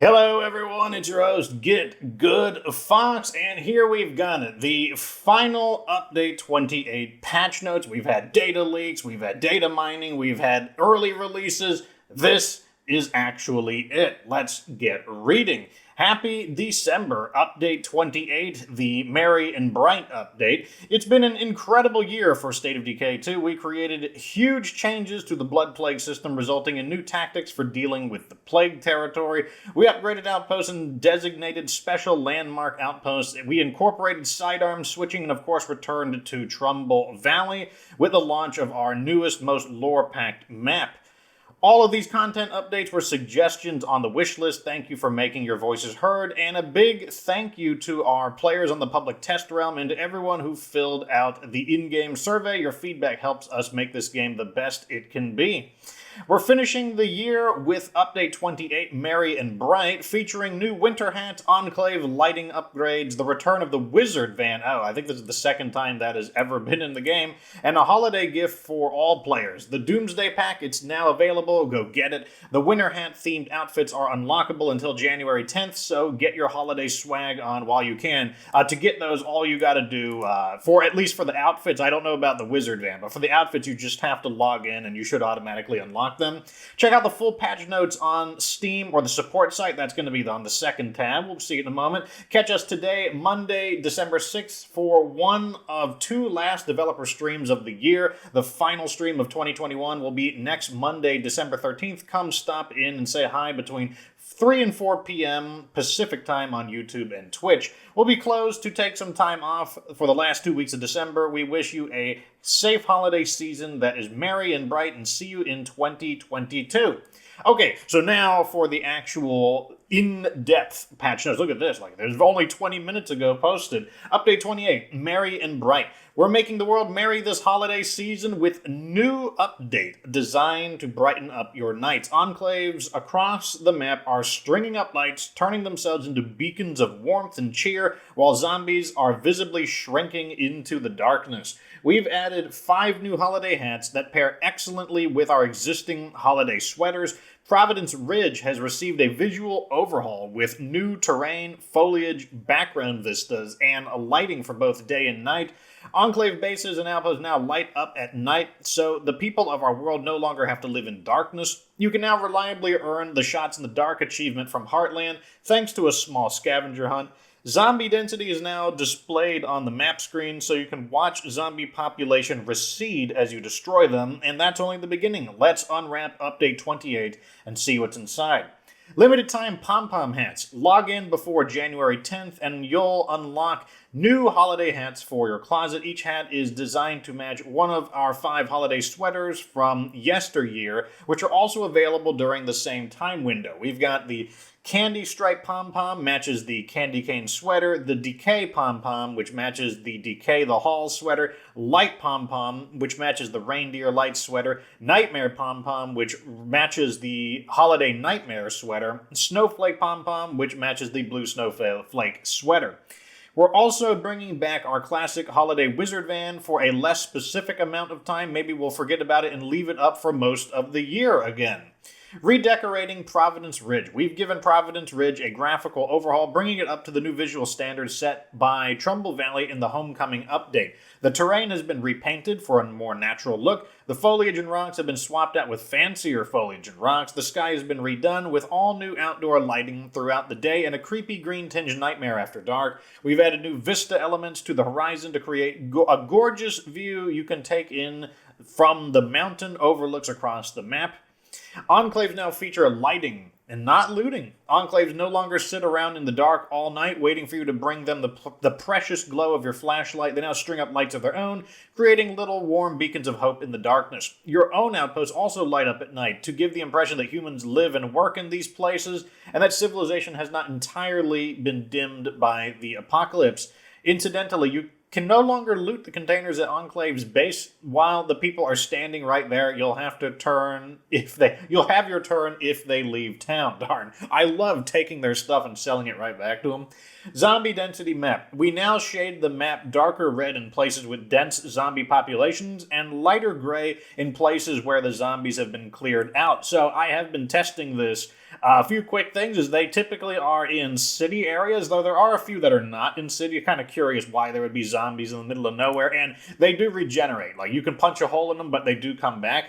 Hello everyone, it's your host, Get Good Fox, and here we've got it, the final Update 28 patch notes. We've had data leaks, we've had data mining, we've had early releases. This is actually it. Let's get reading. Happy December, Update 28, the Merry and Bright update. It's been an incredible year for State of Decay 2. We created huge changes to the Blood Plague system, resulting in new tactics for dealing with the Plague territory. We upgraded outposts and designated special landmark outposts. We incorporated sidearm switching and, of course, returned to Trumbull Valley with the launch of our newest, most lore-packed map. All of these content updates were suggestions on the wish list. Thank you for making your voices heard, and a big thank you to our players on the public test realm and to everyone who filled out the in-game survey. Your feedback helps us make this game the best it can be. We're finishing the year with Update 28, Merry and Bright, featuring new winter hats, Enclave lighting upgrades, the return of the Wizard van, I think this is the second time that has ever been in the game, and a holiday gift for all players. The Doomsday Pack, it's now available, go get it. The winter hat themed outfits are unlockable until January 10th, so get your holiday swag on while you can. To get those, all you gotta do, at least for the outfits, I don't know about the Wizard van, but for the outfits you just have to log in and you should automatically unlock them. Check out the full patch notes on Steam or the support site. That's going to be on the second tab. We'll see it in a moment. Catch us today, Monday, December 6th, for one of two last developer streams of the year. The final stream of 2021 will be next Monday, December 13th. Come stop in and say hi between 3 and 4 p.m. Pacific time on YouTube and Twitch. We'll be closed to take some time off for the last 2 weeks of December. We wish you a safe holiday season that is merry and bright, and see you in 2022. Okay, so now for the actual in-depth patch notes. Look at this, there's only 20 minutes ago posted. Update 28, Merry and Bright. We're making the world merry this holiday season with new update designed to brighten up your nights. Enclaves across the map are stringing up lights, turning themselves into beacons of warmth and cheer, while zombies are visibly shrinking into the darkness. We've added 5 new holiday hats that pair excellently with our existing holiday sweaters. Providence Ridge has received a visual overhaul with new terrain, foliage, background vistas, and lighting for both day and night. Enclave bases and outposts now light up at night, so the people of our world no longer have to live in darkness. You can now reliably earn the Shots in the Dark achievement from Heartland, thanks to a small scavenger hunt. Zombie density is now displayed on the map screen, so you can watch zombie population recede as you destroy them, and that's only the beginning. Let's unwrap Update 28 and see what's inside. Limited time pom-pom hats. Log in before January 10th and you'll unlock new holiday hats for your closet. Each hat is designed to match one of our 5 holiday sweaters from yesteryear, which are also available during the same time window. We've got the Candy Stripe Pom-Pom, matches the Candy Cane sweater. The Decay Pom-Pom, which matches the Decay the Hall sweater. Light Pom-Pom, which matches the Reindeer Light sweater. Nightmare Pom-Pom, which matches the Holiday Nightmare sweater. Snowflake Pom-Pom, which matches the Blue Snowflake sweater. We're also bringing back our classic holiday wizard van for a less specific amount of time. Maybe we'll forget about it and leave it up for most of the year again. Redecorating Providence Ridge. We've given Providence Ridge a graphical overhaul, bringing it up to the new visual standards set by Trumbull Valley in the Homecoming update. The terrain has been repainted for a more natural look. The foliage and rocks have been swapped out with fancier foliage and rocks. The sky has been redone with all new outdoor lighting throughout the day and a creepy green-tinged nightmare after dark. We've added new vista elements to the horizon to create a gorgeous view you can take in from the mountain overlooks across the map. Enclaves now feature lighting and not looting. Enclaves no longer sit around in the dark all night waiting for you to bring them the precious glow of your flashlight. They now string up lights of their own, creating little warm beacons of hope in the darkness. Your own outposts also light up at night to give the impression that humans live and work in these places and that civilization has not entirely been dimmed by the apocalypse. Incidentally, you can no longer loot the containers at Enclave's base while the people are standing right there. You'll have your turn if they leave town. Darn. I love taking their stuff and selling it right back to them. Zombie density map. We now shade the map darker red in places with dense zombie populations and lighter gray in places where the zombies have been cleared out. So I have been testing this A few quick things is they typically are in city areas, though there are a few that are not in city. You're kind of curious why there would be zombies in the middle of nowhere, and they do regenerate. Like, you can punch a hole in them, but they do come back.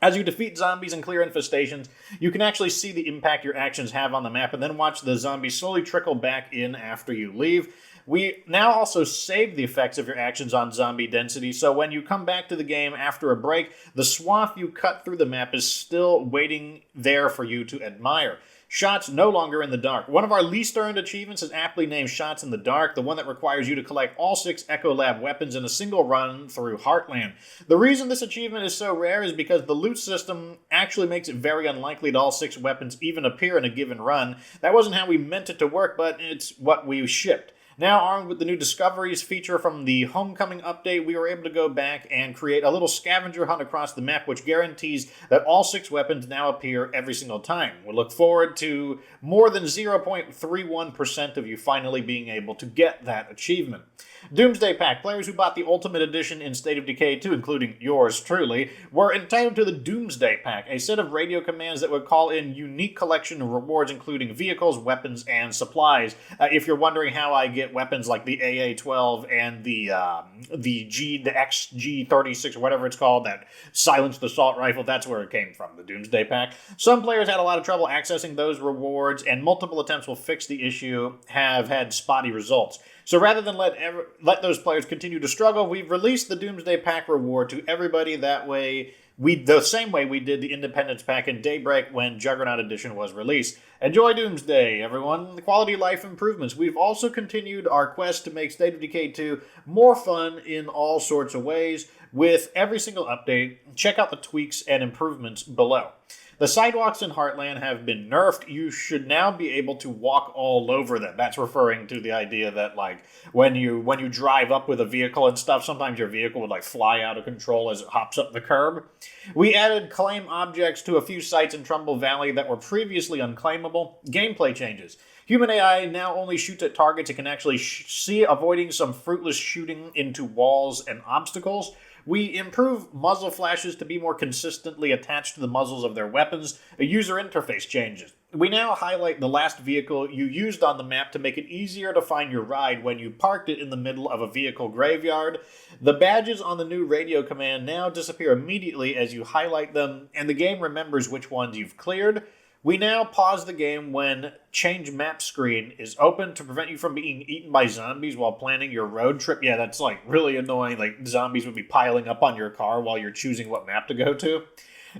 As you defeat zombies and clear infestations, you can actually see the impact your actions have on the map and then watch the zombies slowly trickle back in after you leave. We now also save the effects of your actions on zombie density, so when you come back to the game after a break, the swath you cut through the map is still waiting there for you to admire. Shots no longer in the dark. One of our least earned achievements is aptly named Shots in the Dark, the one that requires you to collect all 6 Echo Lab weapons in a single run through Heartland. The reason this achievement is so rare is because the loot system actually makes it very unlikely that all 6 weapons even appear in a given run. That wasn't how we meant it to work, but it's what we shipped. Now, armed with the new Discoveries feature from the Homecoming update, we were able to go back and create a little scavenger hunt across the map, which guarantees that all 6 weapons now appear every single time. We look forward to more than 0.31% of you finally being able to get that achievement. Doomsday Pack. Players who bought the Ultimate Edition in State of Decay 2, including yours truly, were entitled to the Doomsday Pack, a set of radio commands that would call in unique collection of rewards including vehicles, weapons, and supplies. If you're wondering how I get weapons like the AA-12 and the XG-36 or whatever it's called, that silenced assault rifle, that's where it came from, the Doomsday Pack. Some players had a lot of trouble accessing those rewards, and multiple attempts will fix the issue have had spotty results. So rather than let those players continue to struggle, we've released the Doomsday Pack reward to everybody. That way, the same way we did the Independence Pack in Daybreak when Juggernaut Edition was released. Enjoy Doomsday, everyone. The quality of life improvements. We've also continued our quest to make State of Decay 2 more fun in all sorts of ways. With every single update, check out the tweaks and improvements below. The sidewalks in Heartland have been nerfed. You should now be able to walk all over them. That's referring to the idea that, like, when you drive up with a vehicle and stuff, sometimes your vehicle would, like, fly out of control as it hops up the curb. We added claim objects to a few sites in Trumbull Valley that were previously unclaimable. Gameplay changes. Human AI now only shoots at targets it can actually see, avoiding some fruitless shooting into walls and obstacles. We improve muzzle flashes to be more consistently attached to the muzzles of their weapons. A user interface changes. We now highlight the last vehicle you used on the map to make it easier to find your ride when you parked it in the middle of a vehicle graveyard. The badges on the new radio command now disappear immediately as you highlight them, and the game remembers which ones you've cleared. We now pause the game when Change Map screen is open to prevent you from being eaten by zombies while planning your road trip. Yeah, that's like really annoying. Like, zombies would be piling up on your car while you're choosing what map to go to.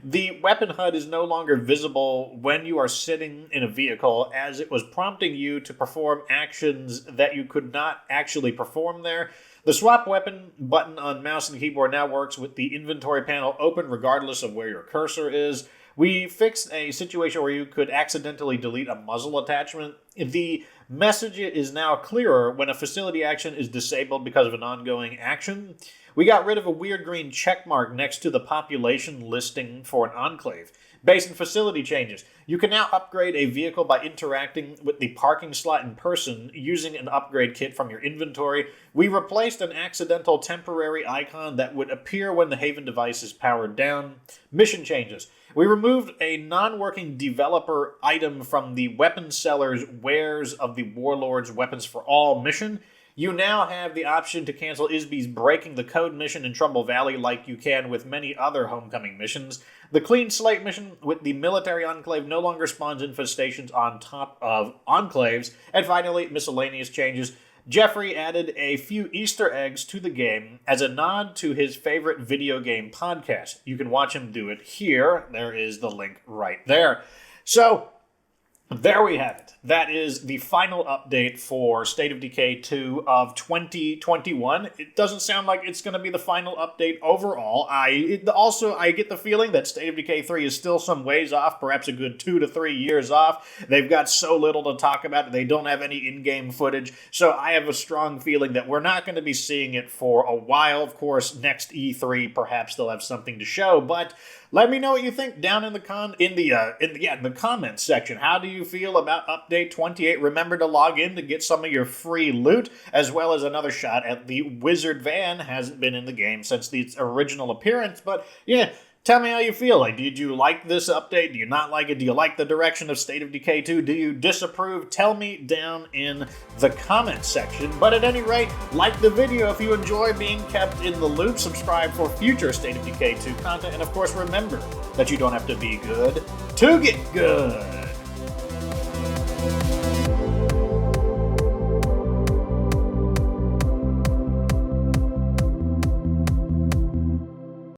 The weapon HUD is no longer visible when you are sitting in a vehicle, as it was prompting you to perform actions that you could not actually perform there. The swap weapon button on mouse and keyboard now works with the inventory panel open regardless of where your cursor is. We fixed a situation where you could accidentally delete a muzzle attachment. The message is now clearer when a facility action is disabled because of an ongoing action. We got rid of a weird green checkmark next to the population listing for an enclave. Base and facility changes. You can now upgrade a vehicle by interacting with the parking slot in person using an upgrade kit from your inventory. We replaced an accidental temporary icon that would appear when the Haven device is powered down. Mission changes. We removed a non-working developer item from the weapon seller's Wares of the Warlord's Weapons for All mission. You now have the option to cancel Isby's Breaking the Code mission in Trumbull Valley like you can with many other Homecoming missions. The Clean Slate mission with the Military Enclave no longer spawns infestations on top of enclaves. And finally, Miscellaneous Changes. Jeffrey added a few Easter eggs to the game as a nod to his favorite video game podcast. You can watch him do it here. There is the link right there. So, there we have it. That is the final update for State of Decay 2 of 2021. It doesn't sound like it's going to be the final update overall. I get the feeling that State of Decay 3 is still some ways off, perhaps a good 2 to 3 years off. They've got so little to talk about. They don't have any in-game footage. So I have a strong feeling that we're not going to be seeing it for a while. Of course, next E3, perhaps they'll have something to show, but let me know what you think down in the comments section. How do you feel about Update 28? Remember to log in to get some of your free loot, as well as another shot at the Wizard van. Hasn't been in the game since its original appearance, but yeah, Tell me how you feel. Like, did you like this update? Do you not like it? Do you like the direction of State of Decay 2? Do you disapprove? Tell me down in the comments section. But at any rate, like the video if you enjoy being kept in the loop. Subscribe for future State of Decay 2 content. And of course, remember that you don't have to be good to get good.